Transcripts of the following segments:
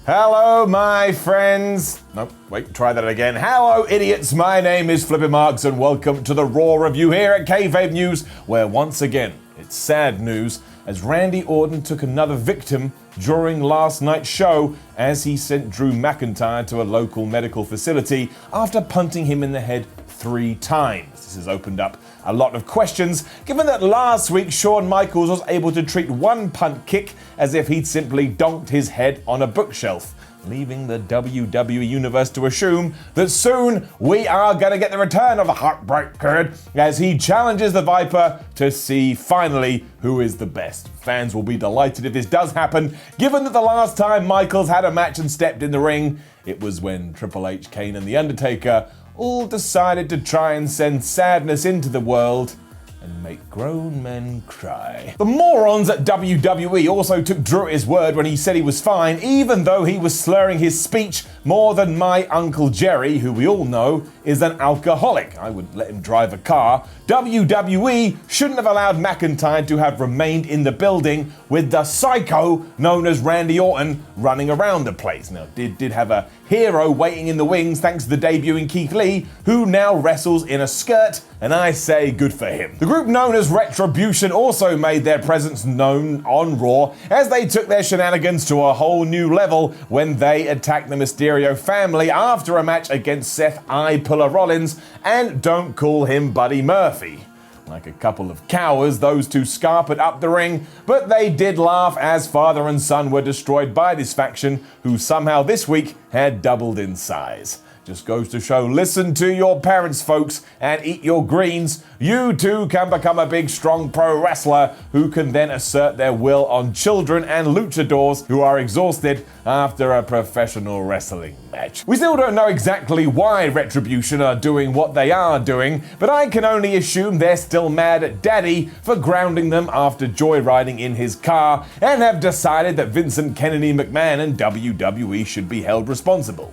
Hello, my friends. Nope, wait, try that again. Hello, idiots. My name is Flippin' Marks, and welcome to the Raw Review here at Kayfabe News, where once again, it's sad news, as Randy Orton took another victim during last night's show as he sent Drew McIntyre to a local medical facility after punting him in the head 3 times. This has opened up a lot of questions, given that last week Shawn Michaels was able to treat one punt kick as if he'd simply donked his head on a bookshelf, leaving the WWE Universe to assume that soon we are going to get the return of the Heartbreak Kid as he challenges the Viper to see finally who is the best. Fans will be delighted if this does happen, given that the last time Michaels had a match and stepped in the ring, it was when Triple H, Kane and The Undertaker all decided to try and send sadness into the world and make grown men cry. The morons at WWE also took Drew at his word when he said he was fine, even though he was slurring his speech more than my Uncle Jerry, who we all know is an alcoholic. I wouldn't let him drive a car. WWE shouldn't have allowed McIntyre to have remained in the building with the psycho known as Randy Orton running around the place. Now, did have a hero waiting in the wings thanks to the debuting Keith Lee, who now wrestles in a skirt, and I say good for him. The group known as RETRIBUTION also made their presence known on Raw as they took their shenanigans to a whole new level when they attacked the Mysterio family after a match against Seth "I Puller" Rollins and Don't Call Him Buddy Murphy. Like a couple of cowards, those two scarpered up the ring, but they did laugh as father and son were destroyed by this faction, who somehow this week had doubled in size. Just goes to show, listen to your parents, folks, and eat your greens. You too can become a big, strong pro wrestler who can then assert their will on children and luchadors who are exhausted after a professional wrestling match. We still don't know exactly why RETRIBUTION are doing what they are doing, but I can only assume they're still mad at Daddy for grounding them after joyriding in his car and have decided that Vincent Kennedy McMahon and WWE should be held responsible.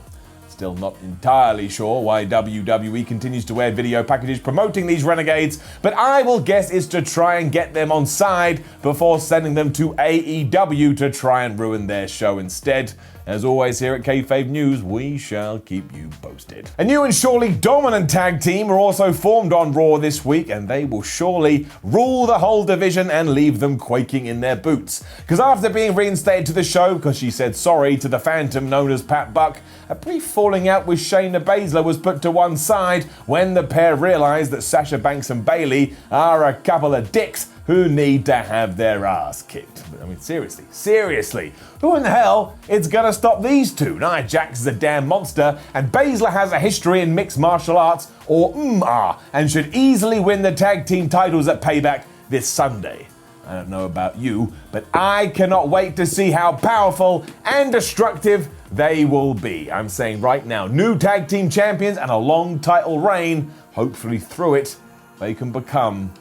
Still not entirely sure why WWE continues to wear video packages promoting these renegades, but I will guess it's to try and get them on side before sending them to AEW to try and ruin their show instead. As always here at Kayfabe News, we shall keep you posted. A new and surely dominant tag team are also formed on Raw this week, and they will surely rule the whole division and leave them quaking in their boots. Because after being reinstated to the show because she said sorry to the Phantom known as Pat Buck, a brief falling out with Shayna Baszler was put to one side when the pair realized that Sasha Banks and Bayley are a couple of dicks who need to have their ass kicked. I mean, seriously, who in the hell is gonna stop these two? Nia Jax is a damn monster, and Baszler has a history in mixed martial arts, or and should easily win the tag team titles at Payback this Sunday. I don't know about you, but I cannot wait to see how powerful and destructive they will be. I'm saying right now, new tag team champions and a long title reign. Hopefully through it, they can become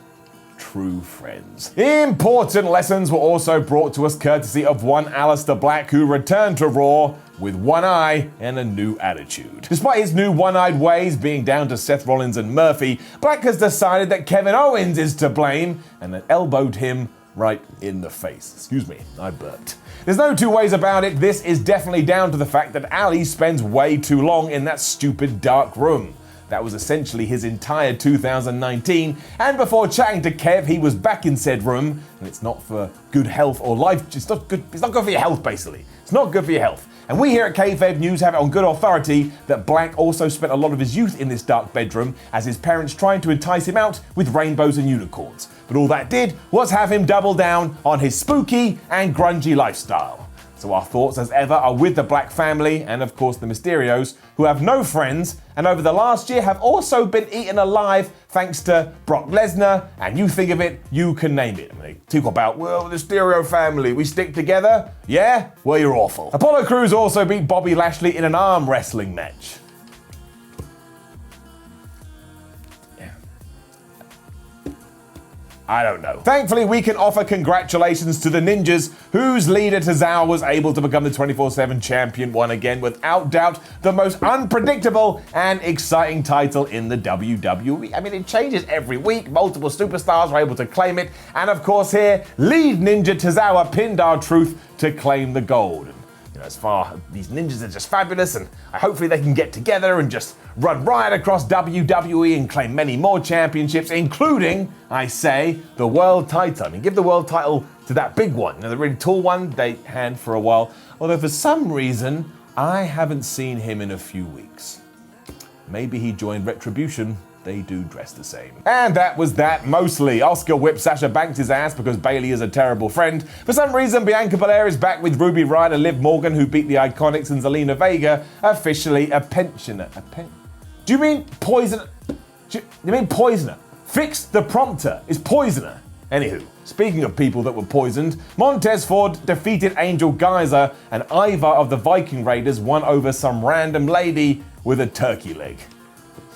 true friends. Important lessons were also brought to us courtesy of one Aleister Black, who returned to Raw with one eye and a new attitude. Despite his new one-eyed ways being down to Seth Rollins and Murphy, Black has decided that Kevin Owens is to blame and then elbowed him right in the face. Excuse me, I burped. There's no two ways about it, this is definitely down to the fact that Ali spends way too long in that stupid dark room. That was essentially his entire 2019, and before chatting to Kev, he was back in said room, and it's not for good health or life, it's not good for your health, basically. It's not good for your health. And we here at Kayfabe News have it on good authority that Black also spent a lot of his youth in this dark bedroom as his parents tried to entice him out with rainbows and unicorns. But all that did was have him double down on his spooky and grungy lifestyle. So our thoughts as ever are with the Black family and of course the Mysterios, who have no friends and over the last year have also been eaten alive thanks to Brock Lesnar, and you think of it, you can name it. And they talk about, well, the Mysterio family, we stick together? Yeah? Well, you're awful. Apollo Crews also beat Bobby Lashley in an arm wrestling match. I don't know. Thankfully, we can offer congratulations to the Ninjas, whose leader Tozawa was able to become the 24/7 champion once again, without doubt the most unpredictable and exciting title in the WWE. I mean, it changes every week. Multiple superstars are able to claim it. And of course here, lead Ninja Tozawa pinned R-Truth to claim the gold. as far these ninjas are just fabulous, and hopefully they can get together and just run riot across WWE and claim many more championships, including, I say, the world title. I mean, give the world title to that big one, the really tall one they had for a while. Although for some reason, I haven't seen him in a few weeks. Maybe he joined Retribution. They do dress the same. And that was that, mostly. Asuka whipped Sasha Banks' ass because Bayley is a terrible friend. For some reason, Bianca Belair is back with Ruby Riott and Liv Morgan, who beat the Iconics, and Zelina Vega, officially a pensioner. Do you mean poisoner? You mean poisoner? Fix the prompter. Is poisoner. Anywho, speaking of people that were poisoned, Montez Ford defeated Angel Geyser, and Ivar of the Viking Raiders won over some random lady with a turkey leg.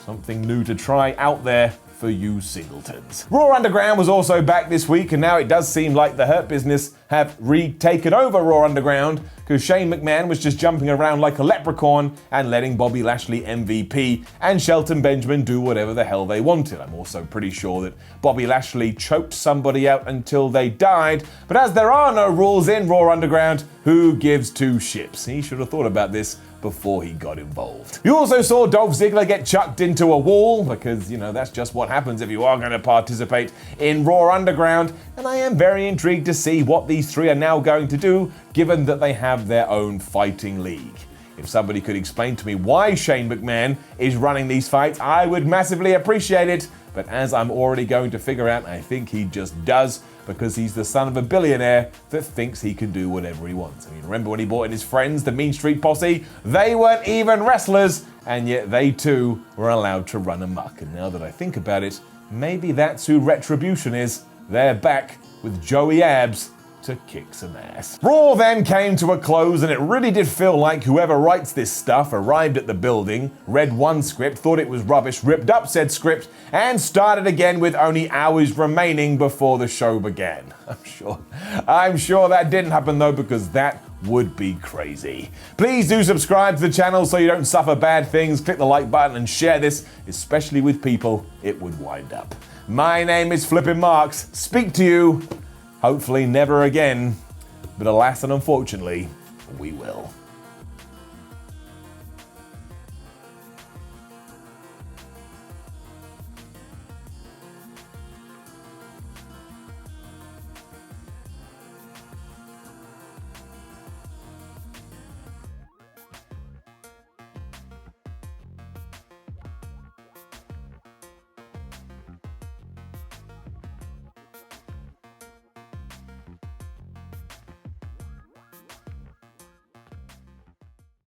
Something new to try out there for you singletons. Raw Underground was also back this week, and now it does seem like the Hurt Business have retaken over Raw Underground, because Shane McMahon was just jumping around like a leprechaun and letting Bobby Lashley MVP and Shelton Benjamin do whatever the hell they wanted. I'm also pretty sure that Bobby Lashley choked somebody out until they died, but as there are no rules in Raw Underground, who gives two ships? He should have thought about this before he got involved. You also saw Dolph Ziggler get chucked into a wall, because, that's just what happens if you are going to participate in Raw Underground, and I am very intrigued to see what these three are now going to do, given that they have their own fighting league. If somebody could explain to me why Shane McMahon is running these fights, I would massively appreciate it, but as I'm already going to figure out, I think he just does, because he's the son of a billionaire that thinks he can do whatever he wants. I mean, remember when he brought in his friends, the Mean Street Posse? They weren't even wrestlers, and yet they too were allowed to run amok. And now that I think about it, maybe that's who Retribution is. They're back with Joey Abs to kick some ass. Raw then came to a close, and it really did feel like whoever writes this stuff arrived at the building, read one script, thought it was rubbish, ripped up said script, and started again with only hours remaining before the show began. I'm sure that didn't happen though, because that would be crazy. Please do subscribe to the channel so you don't suffer bad things. Click the like button and share this, especially with people it would wind up. My name is Flippin' Marks. Speak to you hopefully never again, but alas and unfortunately, we will.